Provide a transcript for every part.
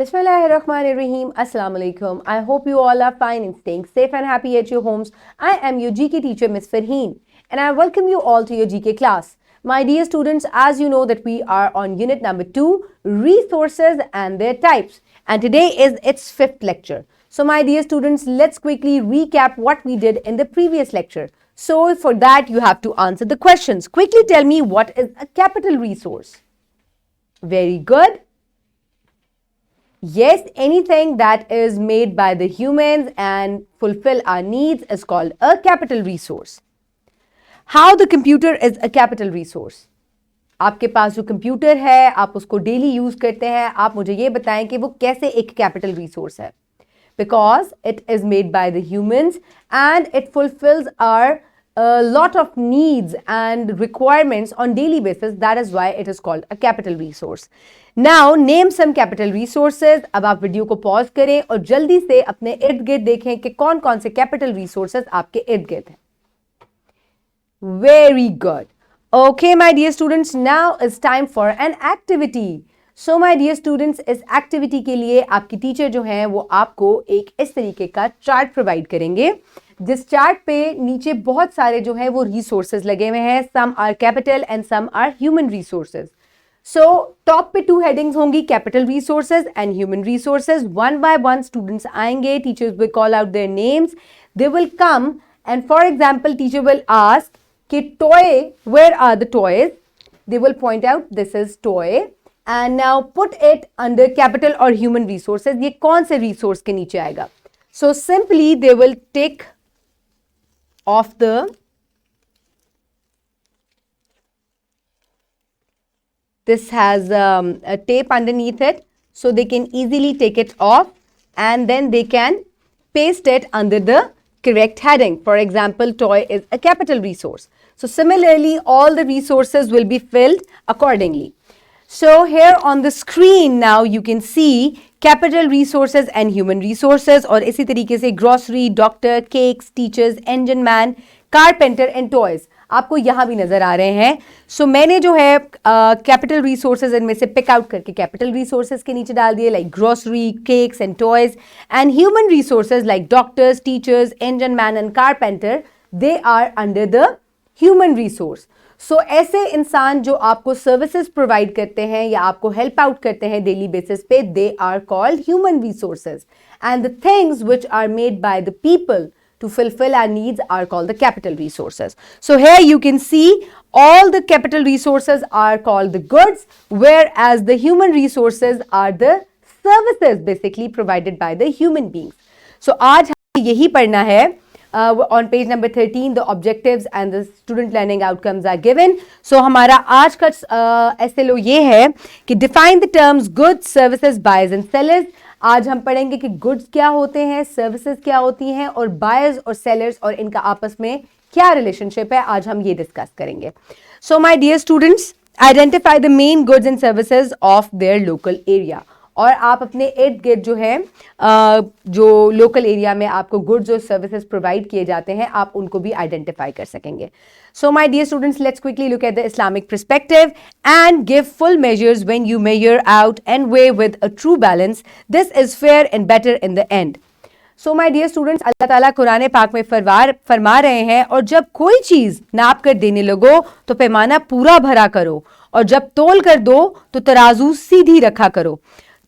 Bismillahirrahmanirrahim. Assalamu alaikum. I hope you all are fine and staying safe and happy at your homes. I am your GK teacher, Miss Farheen, and I welcome you all to your GK class. My dear students, as you know that we are on unit number 2, resources and their types. And today is its 5th lecture. So my dear students, let's quickly recap what we did in the previous lecture. So for that, you have to answer the questions. Quickly tell me, what is a capital resource? Very good. Yes, anything that is made by the humans and fulfill our needs is called a capital resource. How the computer is a capital resource? आपके पास जो computer है, आप उसको daily use करते हैं, आप मुझे ये बताएं कि वो कैसे एक कैपिटल रिसोर्स है. Because it is made by the humans and it fulfills our lot of needs and requirements on daily basis. That is why it is called a capital resource. Now name some capital resources. अब आप video को pause करें और जल्दी से अपने इर्द गिर्द देखें कि कौन कौन से कैपिटल रिसोर्सेज आपके इर्द गिर्द हैं. Very good. Okay, my dear students, now it's time for an activity. So my dear students, इस एक्टिविटी के लिए आपकी टीचर जो हैं वो आपको एक इस तरीके का चार्ट प्रोवाइड करेंगे, जिस चार्ट पे नीचे बहुत सारे जो हैं वो रिसोर्सेज लगे हुए हैं. Some are capital and some are human resources. So top पे 2 हेडिंग्स होंगी, capital resources and human resources. One by one students आएंगे, teachers will call out their names, they will come and for example teacher will ask कि toy, where are the toys? They will point out this is toy and now put it under capital or human resources. ये कौन से resource के नीचे आएगा? So simply they will take off this has a tape underneath it, so they can easily take it off and then they can paste it under the correct heading. For example, toy is a capital resource. So similarly, all the resources will be filled accordingly. So here on the screen now you can see capital resources and human resources, और इसी तरीके से grocery, doctor, cakes, teachers, engine man, carpenter and toys आपको यहाँ भी नजर आ रहे हैं. So मैंने जो है capital resources इनमें से pick out करके capital resources के नीचे डाल दिए, like grocery, cakes and toys, and human resources like doctors, teachers, engine man and carpenter, they are under the human resource. सो ऐसे इंसान जो आपको सर्विसेज प्रोवाइड करते हैं या आपको हेल्प आउट करते हैं डेली बेसिस पे, they are called human resources, and the things which are made by the people to fulfill our needs are called the capital resources. So here you can see all the capital resources are called the goods, whereas the human resources are the services basically provided by the human beings. So आज हमें यही पढ़ना है. On page number 13, the objectives and the student learning outcomes are given. So हमारा आज का SLO ये है कि define the terms goods, services, buyers and sellers. आज हम पढ़ेंगे कि goods क्या होते हैं, services क्या होती हैं और buyers और sellers और इनका आपस में क्या relationship है, आज हम ये discuss करेंगे. So my dear students, identify the main goods and services of their local area. और आप अपने इर्द गिर्द जो है जो लोकल एरिया में आपको गुड्स और सर्विसेज प्रोवाइड किए जाते हैं, आप उनको भी आइडेंटिफाई कर सकेंगे. So my dear students, let's quickly look at the Islamic perspective and give full measures when you measure out and weigh with a true balance. This is fair and better in the end. So my dear students, Allah ताला Quran पाक में फरमा रहे हैं, और जब कोई चीज नाप कर देने लगो तो पैमाना पूरा भरा करो, और जब तोल कर दो तो तराजू सीधी रखा करो,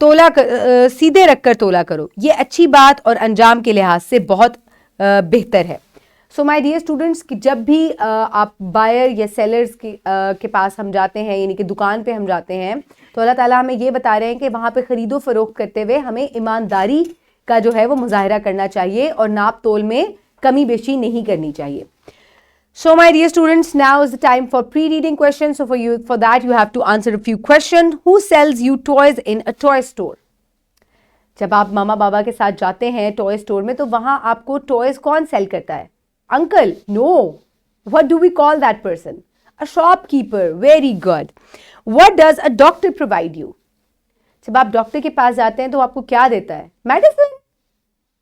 सीधे रखकर तोला करो. ये अच्छी बात और अंजाम के लिहाज से बहुत बेहतर है. सो माय डियर स्टूडेंट्स, कि जब भी आप बायर या सेलर्स के पास हम जाते हैं, यानी कि दुकान पे हम जाते हैं, तो अल्लाह ताला हमें ये बता रहे हैं कि वहाँ पे ख़रीदो फरोख्त करते हुए हमें ईमानदारी का जो है वो मुजाहिरा करना चाहिए और नाप तोल में कमी बेशी नहीं करनी चाहिए. So my dear students, now is the time for pre-reading questions. So for that you have to answer a few questions. Who sells you toys in a toy store? जब आप मामा बाबा के साथ जाते हैं टॉय स्टोर में, तो वहां आपको टॉयज कौन सेल करता है? Uncle? No. What do we call that person? A shopkeeper. Very good. What does a doctor provide you? जब आप डॉक्टर के पास जाते हैं तो आपको क्या देता है? मेडिसिन.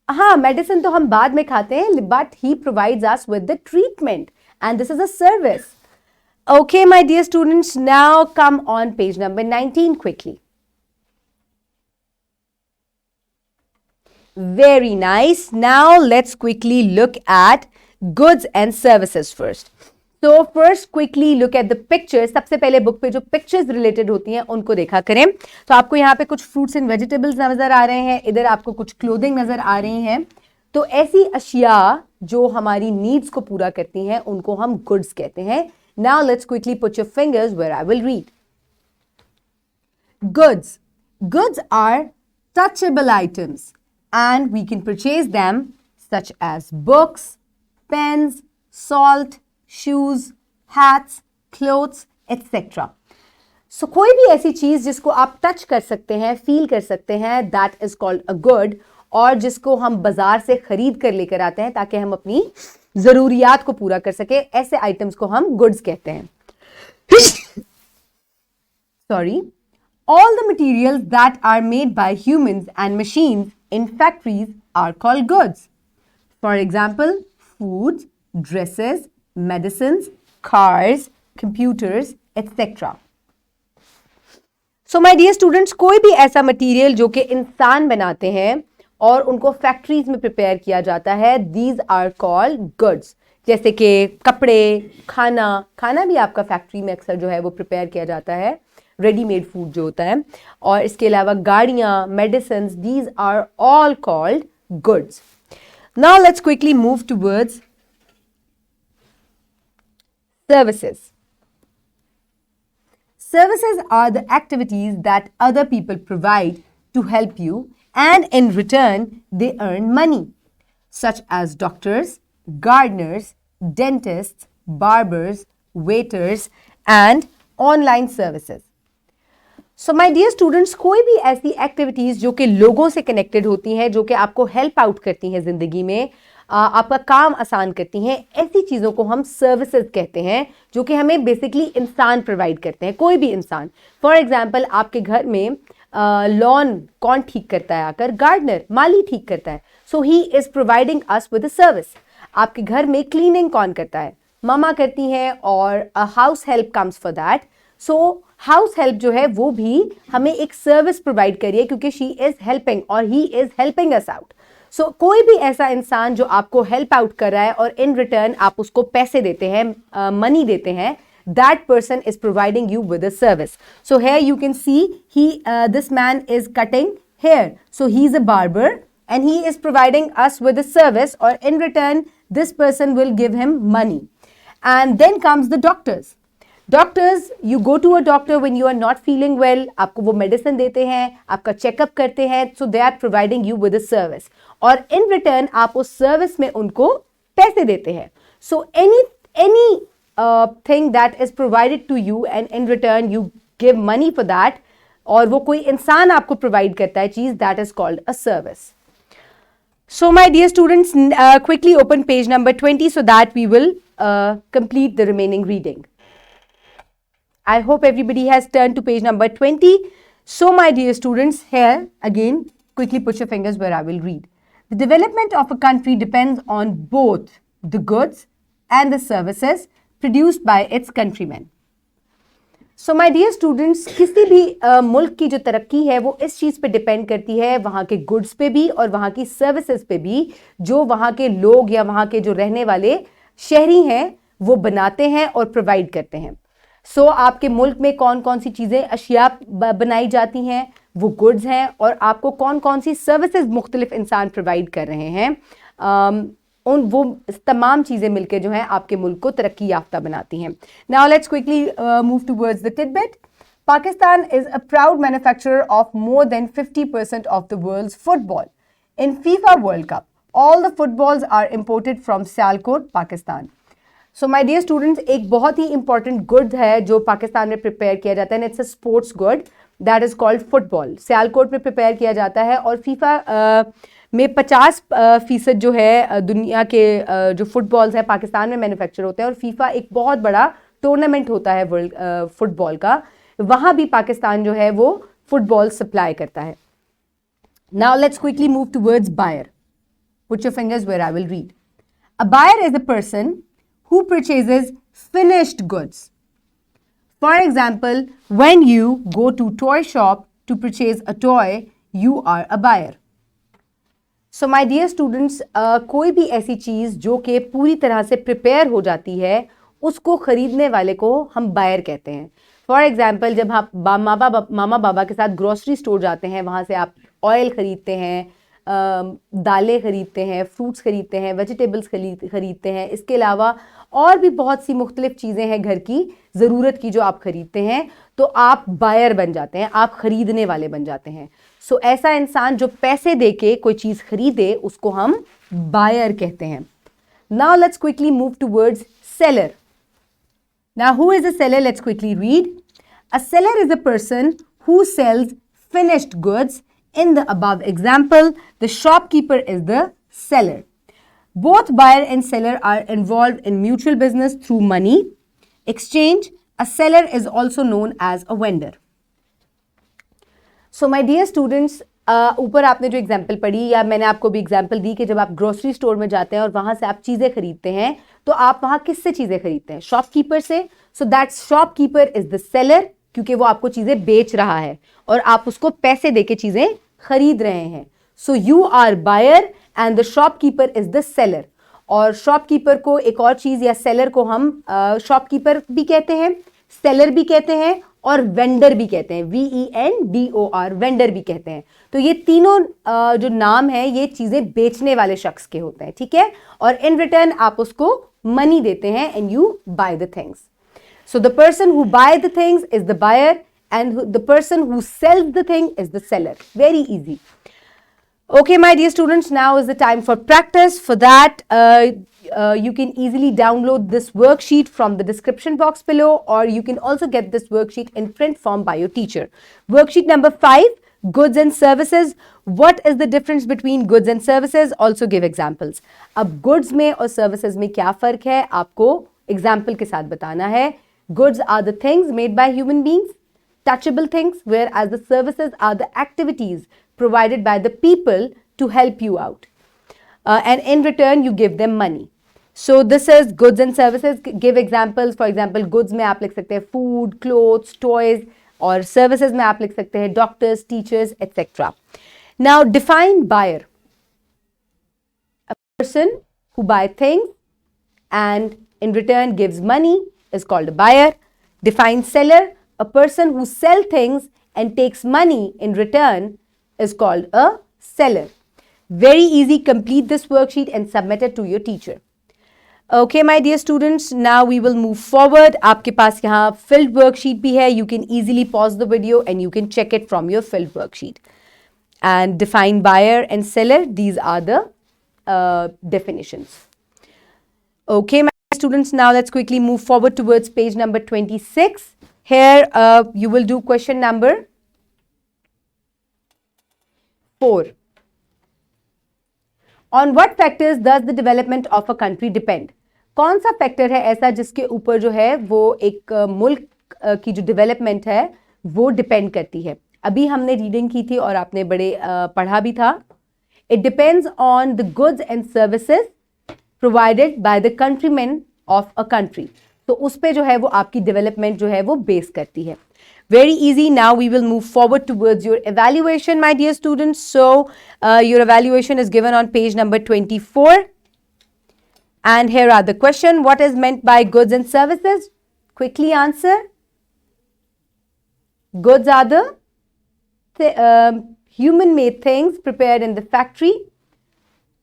हाँ, मेडिसिन तो हम बाद में खाते हैं, but he provides us with the treatment. And this is a service. Okay, my dear students, now come on page number 19 quickly. Very nice. Now let's quickly look at goods and services first. So first quickly look at the pictures. सबसे पहले book पे जो pictures related होती हैं उनको देखा करें. तो आपको यहाँ पे कुछ fruits and vegetables नजर आ रहे हैं, इधर आपको कुछ clothing नजर आ रही हैं. तो ऐसी अशिया जो हमारी needs को पूरा करती हैं उनको हम goods कहते हैं. Now let's quickly put your fingers where I will read. Goods. Goods are touchable items and we can purchase them such as books, pens, salt, shoes, hats, clothes, etc. So कोई भी ऐसी चीज जिसको आप touch कर सकते हैं, feel कर सकते हैं, that is called a good, और जिसको हम बाजार से खरीद कर लेकर आते हैं ताकि हम अपनी जरूरियात को पूरा कर सके, ऐसे आइटम्स को हम गुड्स कहते हैं. Sorry. All the materials that are made by humans and machines in factories are called goods. For example, foods, dresses, medicines, cars, computers, etc. So my dear students, कोई भी ऐसा मटेरियल जो कि इंसान बनाते हैं और उनको फैक्ट्रीज में प्रिपेयर किया जाता है, these are called goods. जैसे कि कपड़े, खाना भी आपका फैक्ट्री में अक्सर जो है वो प्रिपेयर किया जाता है, रेडीमेड फूड जो होता है, और इसके अलावा गाड़ियाँ, medicines, these are all called goods. Now let's quickly move towards services. Services are the activities that other people provide to help you, and in return they earn money, such as doctors, gardeners, dentists, barbers, waiters, and online services. So my dear students, कोई भी ऐसी activities जो कि लोगों से connected होती हैं, जो कि आपको हेल्प आउट करती हैं ज़िंदगी में, आपका काम आसान करती हैं, ऐसी चीज़ों को हम सर्विसेज कहते हैं जो कि हमें बेसिकली इंसान प्रोवाइड करते हैं, कोई भी इंसान. फॉर एग्जांपल आपके घर में लॉन कौन ठीक करता है आकर? गार्डनर, माली ठीक करता है. So he is providing us with a service. आपके घर में क्लीनिंग कौन करता है? ममा करती हैं, और house help comes for that. So house help जो है वो भी हमें एक सर्विस प्रोवाइड करिए क्योंकि शी इज़ हेल्पिंग और he is helping us out. So कोई भी ऐसा इंसान जो आपको हेल्प आउट कर रहा है और इन रिटर्न आप उसको पैसे देते हैं, मनी देते हैं, that person is providing you with a service. So here you can see this man is cutting hair. So he is a barber and he is providing us with a service, or in return this person will give him money. And then comes the doctors. Doctors, you go to a doctor when you are not feeling well, आपको वो medicine देते हैं, आपका checkup करते हैं, so they are providing you with a service. और in return आप उस service में उनको पैसे देते हैं. So any thing that is provided to you and in return you give money for that, और वो कोई इंसान आपको provide करता है चीज़, that is called a service. So my dear students, quickly open page number 20 so that we will complete the remaining reading. I hope everybody has turned to page number 20. So my dear students, here again, quickly put your fingers where I will read. The development of a country depends on both the goods and the services produced by its countrymen. So my dear students, किसी भी मुल्क की जो तरक्की है वो इस चीज़ पे डिपेंड करती है, वहाँ के गुड्स पे भी और वहाँ की सर्विसेज पे भी, जो वहाँ के लोग या वहाँ के जो रहने वाले शहरी हैं वो बनाते हैं और प्रोवाइड करते हैं. सो आपके मुल्क में कौन कौन सी चीज़ें, अशिया बनाई जाती हैं, वो गुड्स हैं, और आपको कौन कौन सी सर्विसेज मुख्तलिफ इंसान प्रोवाइड कर रहे हैं, वो तमाम चीज़ें मिलकर जो हैं आपके मुल्क को तरक्की याफ्ता बनाती हैं. Now let's quickly move towards the tidbit. Pakistan is a proud manufacturer of more than 50% of the world's football. In FIFA World Cup, all the footballs are imported from Sialkot, Pakistan. So my dear students, एक बहुत ही important good है जो पाकिस्तान में prepare किया जाता है, and it's a sports good that is called football. Sialkot में prepare किया जाता है, और फीफा में 50% जो है दुनिया के जो फुटबॉल्स हैं पाकिस्तान में मैन्युफैक्चर होते हैं, और फीफा एक बहुत बड़ा टूर्नामेंट होता है वर्ल्ड फुटबॉल का, वहाँ भी पाकिस्तान जो है वो फुटबॉल सप्लाई करता है. Now let's quickly move towards buyer. Put your fingers where I will read. A buyer is a person who purchases finished goods. For example, when you go to toy shop to purchase a toy, you are a buyer. So my dear students, कोई भी ऐसी चीज़ जो कि पूरी तरह से prepare हो जाती है उसको खरीदने वाले को हम बायर कहते हैं. फॉर एग्जाम्पल, जब आप मामा बाबा के साथ ग्रोसरी स्टोर जाते हैं, वहाँ से आप ऑयल खरीदते हैं, दालें खरीदते हैं, फ्रूट्स खरीदते हैं, वेजिटेबल्स खरीदते हैं. इसके अलावा और भी बहुत सी मुख्तलिफ चीज़ें हैं घर की ज़रूरत की जो आप खरीदते हैं, तो आप बायर बन जाते हैं, आप खरीदने वाले बन जाते हैं. सो ऐसा इंसान जो पैसे दे के कोई चीज़ खरीदे उसको हम बायर कहते हैं. Now let's quickly move towards seller. Now, who is a seller? Let's quickly read. A seller is a person who sells finished goods. In the above example, the shopkeeper is the seller. Both buyer and seller are involved in mutual business through money exchange. A seller is also known as a vendor. So, my dear students, ऊपर आपने जो example पढ़ी या मैंने आपको भी example दी कि जब आप ग्रोसरी स्टोर में जाते हैं और वहां से आप चीज़ें खरीदते हैं, तो आप वहां किससे चीज़ें खरीदते हैं? शॉपकीपर से. So that shopkeeper is the seller, क्योंकि वो आपको चीज़ें बेच रहा है और आप उसको पैसे दे के चीज़ें खरीद रहे हैं. So you are buyer and the shopkeeper is the seller. और शॉपकीपर को एक और चीज़ या सेलर को हम शॉपकीपर भी कहते हैं, सेलर भी कहते हैं और वेंडर भी कहते हैं. VENDOR, वेंडर भी कहते हैं. तो ये तीनों जो नाम है ये चीजें बेचने वाले शख्स के होते हैं, ठीक है. और इन रिटर्न आप उसको मनी देते हैं and you buy the things. So the person who buy the things is the buyer and the person who sells the thing is the seller. Very easy. Okay, my dear students, now is the time for practice. For that, you can easily download this worksheet from the description box below, or you can also get this worksheet in print form by your teacher. Worksheet number 5, goods and services. What is the difference between goods and services? Also give examples. अब goods में और services में क्या फ़र्क है आपको example के साथ बताना है. Goods are the things made by human beings, touchable things, whereas the services are the activities provided by the people to help you out. And in return, you give them money. So this is goods and services. Give examples. For example, goods में आप लिख सकते हैं food, clothes, toys, और services में आप लिख सकते हैं doctors, teachers, etc. Now define buyer. A person who buys things and in return gives money is called a buyer. Define seller. A person who sells things and takes money in return is called a seller. Very easy. Complete this worksheet and submit it to your teacher. Okay, my dear students, now we will move forward. आपके पास यहाँ filled worksheet भी है. You can easily pause the video and you can check it from your filled worksheet. And define buyer and seller. These are the definitions. Okay, my students, now let's quickly move forward towards page number 26. Here you will do question number 4. On what factors does the development of a country depend? कौन सा factor है ऐसा जिसके ऊपर जो है वो एक मुल्क की जो डेवलपमेंट है वो डिपेंड करती है? अभी हमने रीडिंग की थी और आपने बड़े पढ़ा भी था. It depends on the goods and services provided by the countrymen of a country. तो उस पे जो है वो आपकी डेवलपमेंट जो है वो बेस करती है. Very easy. Now we will move forward towards your evaluation, my dear students. So your evaluation is given on page number 24. And here are the question. What is meant by goods and services? Quickly answer. Goods are the human-made things prepared in the factory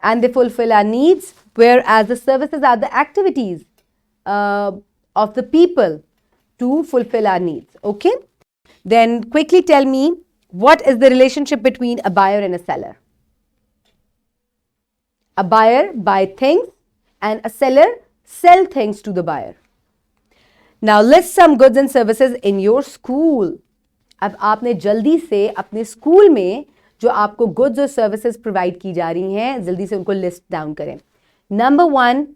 and they fulfill our needs, whereas the services are the activities of the people to fulfill our needs. Okay? Then quickly tell me, what is the relationship between a buyer and a seller? A buyer buys things and a seller sells things to the buyer. Now list some goods and services in your school. अब आपने जल्दी से अपने school में जो आपको goods और services provide की जा रही हैं, जल्दी से उनको list down करें. Number 1,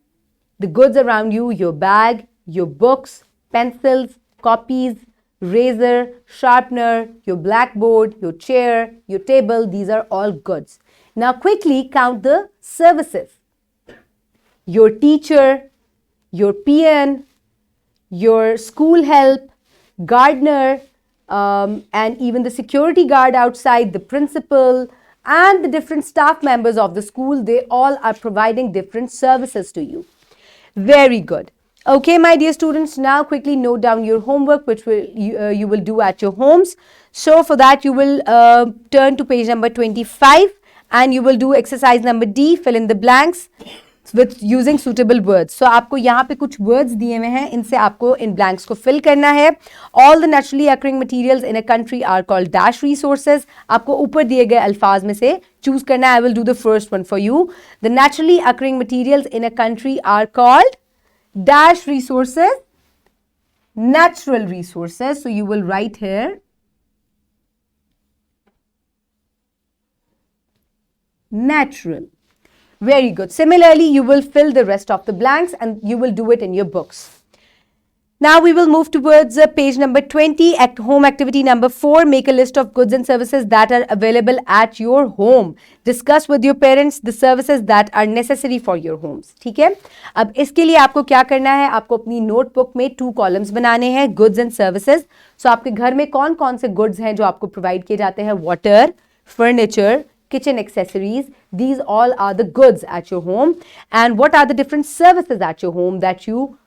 the goods around you, your bag, your books, pencils, copies, razor, sharpener, your blackboard, your chair, your table, these are all goods. Now quickly count the services. Your teacher, your peon, your school help, gardener, and even the security guard outside, the principal, and the different staff members of the school, they all are providing different services to you. Very good. Okay, my dear students, now quickly note down your homework, which you will do at your homes. So for that, you will turn to page number 25 and you will do exercise number D, fill in the blanks with using suitable words. So आपको यहाँ पे कुछ words दिए हुए हैं, इनसे आपको इन blanks को fill करना है. All the naturally occurring materials in a country are called dash resources. आपको ऊपर दिए गए अल्फाज में से choose करना है. I will do the first one for you. The naturally occurring materials in a country are called dash resources, natural resources. So you will write here natural. Very good. Similarly, you will fill the rest of the blanks and you will do it in your books. Now we will move towards page number 20, home activity number 4. Make a list of goods and services that are available at your home. Discuss with your parents the services that are necessary for your homes. ठीक है? अब इसके लिए आपको क्या करना है? आपको अपनी नोटबुक में 2 कॉलम्स बनाने हैं, goods and services. So आपके घर में कौन कौन से goods हैं जो आपको प्रोवाइड किए जाते हैं? Water, furniture, kitchen accessories. These all are the goods at your home. And what are the different services at your home that you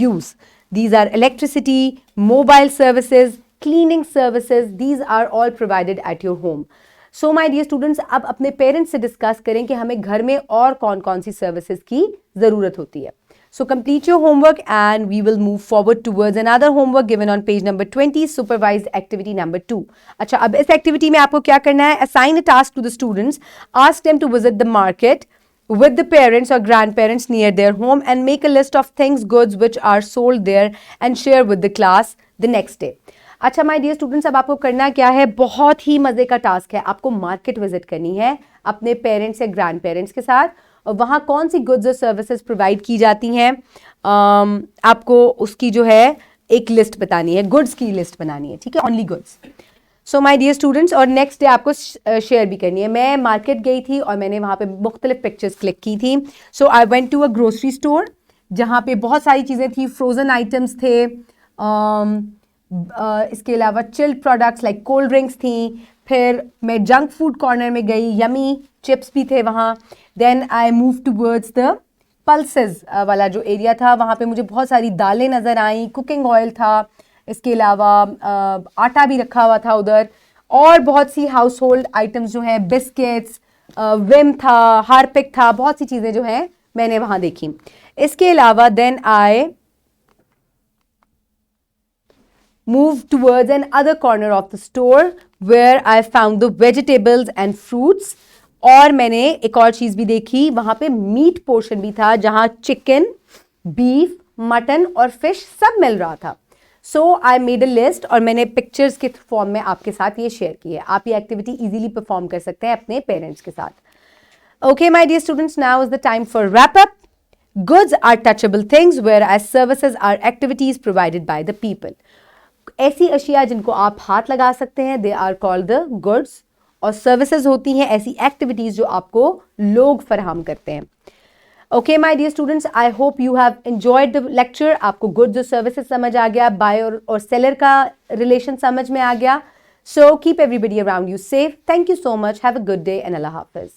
use? These are electricity, mobile services, cleaning services. These are all provided at your home. So my dear students, अब अपने parents से discuss करें कि हमें घर में और कौन कौन सी सर्विसेज की ज़रूरत होती है. So complete your homework and we will move forward towards another homework given on page number 20, supervised activity number 2. अच्छा, अब इस एक्टिविटी में आपको क्या करना है? Assign a task to the students, ask them to visit the market with the parents or grandparents near their home and make a list of things, goods which are sold there and share with the class the next day. अच्छा my dear students, अब आपको करना क्या है? बहुत ही मज़े का task है. आपको मार्केट विजिट करनी है अपने पेरेंट्स या ग्रैंड पेरेंट्स के साथ और वहाँ कौन सी गुड्स और सर्विसेज प्रोवाइड की जाती हैं, आपको उसकी जो है एक लिस्ट बतानी है, गुड्स की लिस्ट बनानी है. ठीक है, only goods. So my dear students, और नेक्स्ट डे आपको शेयर भी करनी है. मैं मार्केट गई थी और मैंने वहाँ पे मुख्तलिफ पिक्चर्स क्लिक की थी. So I went to a grocery store जहाँ पे बहुत सारी चीज़ें थी, फ्रोज़न आइटम्स थे, इसके अलावा chilled products like cold drinks थी. फिर मैं जंक फूड कॉर्नर में गई, यमी चिप्स भी थे वहाँ. Then I move towards the pulses वाला जो एरिया था, वहाँ पे मुझे बहुत सारी दालें नज़र आई, कुकिंग ऑयल था, इसके अलावा आटा भी रखा हुआ था उधर, और बहुत सी हाउस होल्ड आइटम्स जो हैं, बिस्किट्स, विम था, हार्पिक था, बहुत सी चीज़ें जो हैं मैंने वहाँ देखी. इसके अलावा then I move towards an other corner of the store where I found the vegetables and fruits. और मैंने एक और चीज़ भी देखी, वहाँ पे मीट पोर्शन भी था जहाँ चिकन, बीफ, मटन और फिश सब मिल रहा था. सो आई मेड अ लिस्ट और मैंने पिक्चर्स के फॉर्म में आपके साथ ये शेयर की है. आप ये एक्टिविटी इजीली परफॉर्म कर सकते हैं अपने पेरेंट्स के साथ. Okay my dear students, now is the time for wrap up. Goods are touchable things whereas services are activities provided by the people. ऐसी अशिया जिनको आप हाथ लगा सकते हैं, they are called the goods, और सर्विसेज होती हैं ऐसी एक्टिविटीज जो आपको लोग फराहम करते हैं. Okay my dear students, I hope you have enjoyed the lecture. आपको गुड्स और सर्विसेज समझ आ गया, बायर और सेलर का रिलेशन समझ में आ गया. So keep everybody around you safe. Thank you so much. Have a good day and Allah Hafiz.